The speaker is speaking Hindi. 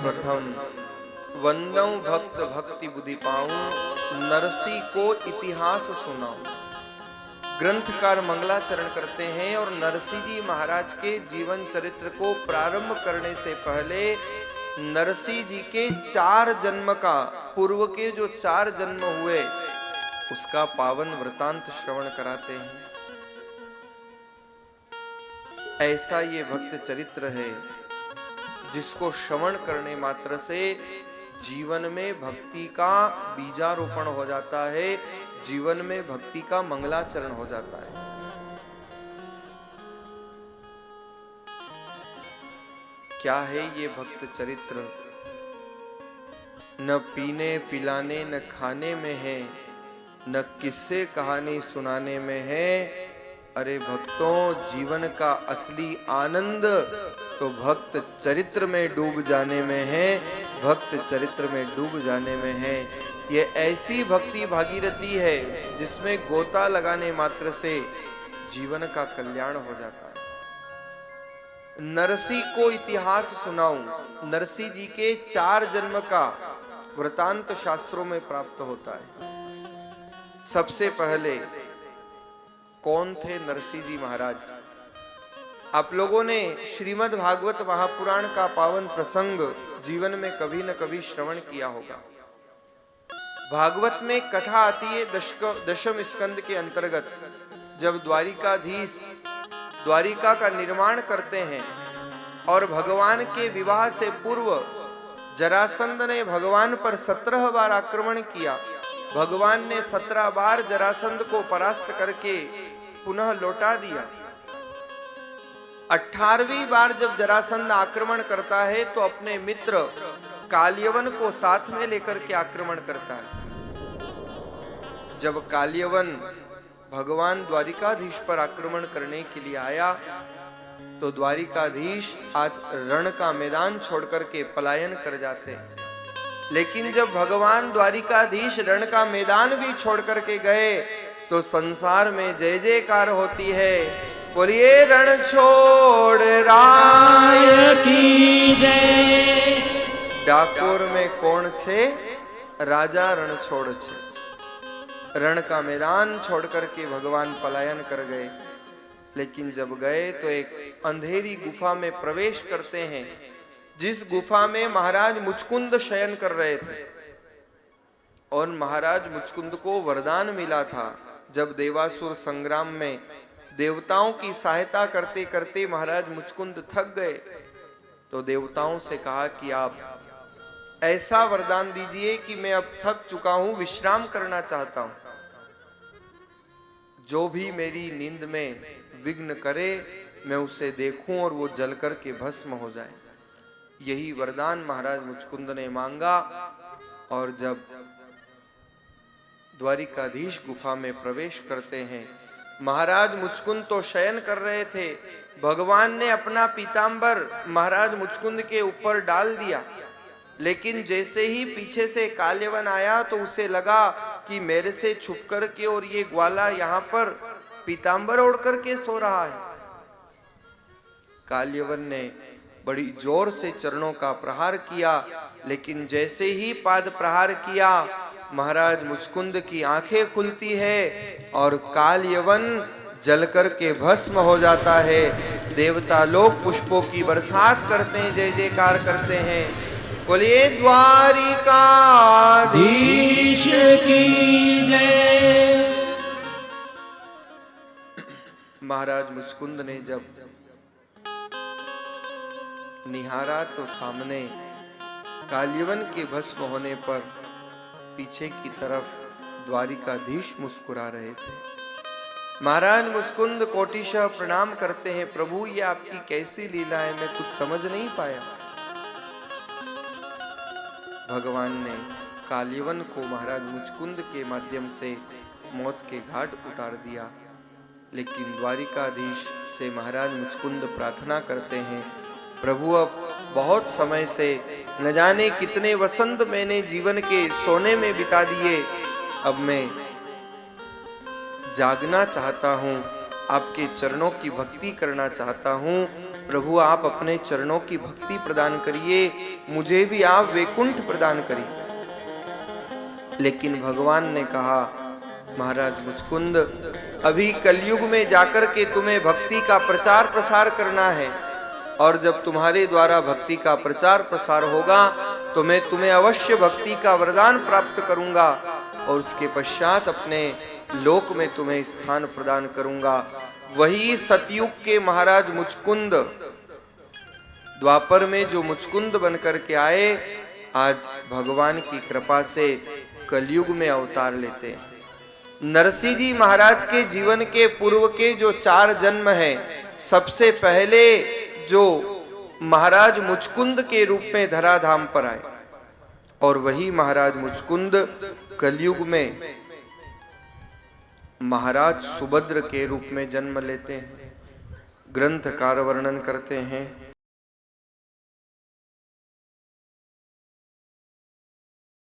सर्वप्रथम वंदौ भक्त भक्ति बुद्धि पाऊं, नरसी को इतिहास सुनाऊं। ग्रंथकार मंगलाचरण करते हैं और नरसिंह जी महाराज के जीवन चरित्र को प्रारंभ करने से पहले नरसिंह जी के 4 जन्म का, पूर्व के जो 4 जन्म हुए उसका पावन वृतांत श्रवण कराते हैं। ऐसा ये भक्त चरित्र है जिसको श्रवण करने मात्र से जीवन में भक्ति का बीजारोपण हो जाता है, जीवन में भक्ति का मंगलाचरण हो जाता है। क्या है ये भक्त चरित्र? न पीने पिलाने न खाने में है, न किस्से कहानी सुनाने में है। अरे भक्तों, जीवन का असली आनंद तो भक्त चरित्र में डूब जाने में है, भक्त चरित्र में डूब जाने में है। ये ऐसी भक्ति भागीरथी है जिसमें गोता लगाने मात्र से जीवन का कल्याण हो जाता है। नरसिंह को इतिहास सुनाऊं। नरसिंह जी के 4 जन्म का वृतांत शास्त्रों में प्राप्त होता है। सबसे पहले कौन थे नरसिंह जी महाराज? आप लोगों ने श्रीमद् भागवत महापुराण का पावन प्रसंग जीवन में कभी न कभी श्रवण किया होगा। भागवत में कथा आती है दशम स्कंद के अंतर्गत, जब द्वारिकाधीश द्वारिका का निर्माण करते हैं और भगवान के विवाह से पूर्व जरासंध ने भगवान पर 17 बार आक्रमण किया। भगवान ने 17 बार जरासंध को परास्त करके पुनः लौटा दिया। 18वीं बार जब जरासंध आक्रमण करता है तो अपने मित्र काल्यवन को साथ में लेकर के आक्रमण करता है। जब काल्यवन भगवान द्वारिकाधीश पर आक्रमण करने के लिए आया तो द्वारिकाधीश आज रण का मैदान छोड़कर के पलायन कर जाते हैं। लेकिन जब भगवान द्वारिकाधीश रण का मैदान भी छोड़ करके गए तो संसार में जय जयकार होती है। बोलिए रण छोड़ राय की जय। डाकोर में कौन छे? राजा रण छोड़ छे। रण का मैदान छोड़ करके भगवान पलायन कर गए। लेकिन जब गए तो एक अंधेरी गुफा में प्रवेश करते हैं, जिस गुफा में महाराज मुचकुंद शयन कर रहे थे। और महाराज मुचकुंद को वरदान मिला था, जब देवासुर संग्राम में देवताओं की सहायता करते करते महाराज मुचकुंद थक गए तो देवताओं से कहा कि आप ऐसा वरदान दीजिए कि मैं अब थक चुका हूं, विश्राम करना चाहता हूं। जो भी मेरी नींद में विघ्न करे मैं उसे देखूं और वो जल करके भस्म हो जाए। यही वरदान महाराज मुचकुंद ने मांगा। और जब द्वारिकाधीश गुफा में प्रवेश करते हैं, महाराज मुचकुंद तो शयन कर रहे थे। भगवान ने अपना पीतांबर महाराज मुचकुंद के ऊपर डाल दिया। लेकिन जैसे ही पीछे से काल्यवन आया तो उसे लगा कि मेरे से छुप कर के और ये ग्वाला यहाँ पर पीतांबर ओढ़ करके सो रहा है। काल्यवन ने बड़ी जोर से चरणों का प्रहार किया। लेकिन जैसे ही पाद प्रहार किया, महाराज मुचकुंद की आंखें खुलती है और काल्यवन जलकर के भस्म हो जाता है। देवता लोग पुष्पों की बरसात करते हैं, जय जयकार करते हैं। बोलिए द्वारिकाधीश की जय। महाराज मुचकुंद ने जब निहारा तो सामने काल्यवन के भस्म होने पर पीछे की तरफ द्वारिकाधीश मुस्कुरा रहे थे। महाराज मुचकुंद कोटिशः प्रणाम करते हैं, प्रभु ये आपकी कैसी लीला है, मैं कुछ समझ नहीं पाया। भगवान ने काल्यवन को महाराज मुचकुंद के माध्यम से मौत के घाट उतार दिया। लेकिन द्वारिकाधीश से महाराज मुचकुंद प्रार्थना करते हैं, प्रभु अब बहुत समय से न जाने कितने वसंत मैंने जीवन के सोने में बिता दिए, अब मैं जागना चाहता हूँ, आपके चरणों की भक्ति करना चाहता हूँ। प्रभु आप अपने चरणों की भक्ति प्रदान करिए, मुझे भी आप वैकुंठ प्रदान करिए। लेकिन भगवान ने कहा, महाराज मुचकुंद, अभी कलयुग में जाकर के तुम्हें भक्ति का प्रचार प्रसार करना है, और जब तुम्हारे द्वारा भक्ति का प्रचार प्रसार होगा तो मैं तुम्हें अवश्य भक्ति का वरदान प्राप्त करूंगा, और उसके पश्चात अपने लोक में तुम्हें स्थान प्रदान करूंगा। वही सतयुग के महाराज मुचकुंद, द्वापर में जो मुचकुंद बनकर के आए, आज भगवान की कृपा से कलयुग में अवतार लेते हैं। नरसिंह जी महाराज के जीवन के पूर्व के जो 4 जन्म हैं, सबसे पहले जो महाराज मुचकुंद के रूप में धराधाम पर आए, और वही महाराज मुचकुंद कलयुग में महाराज सुभद्र के रूप में जन्म लेते हैं। ग्रंथकार वर्णन करते हैं,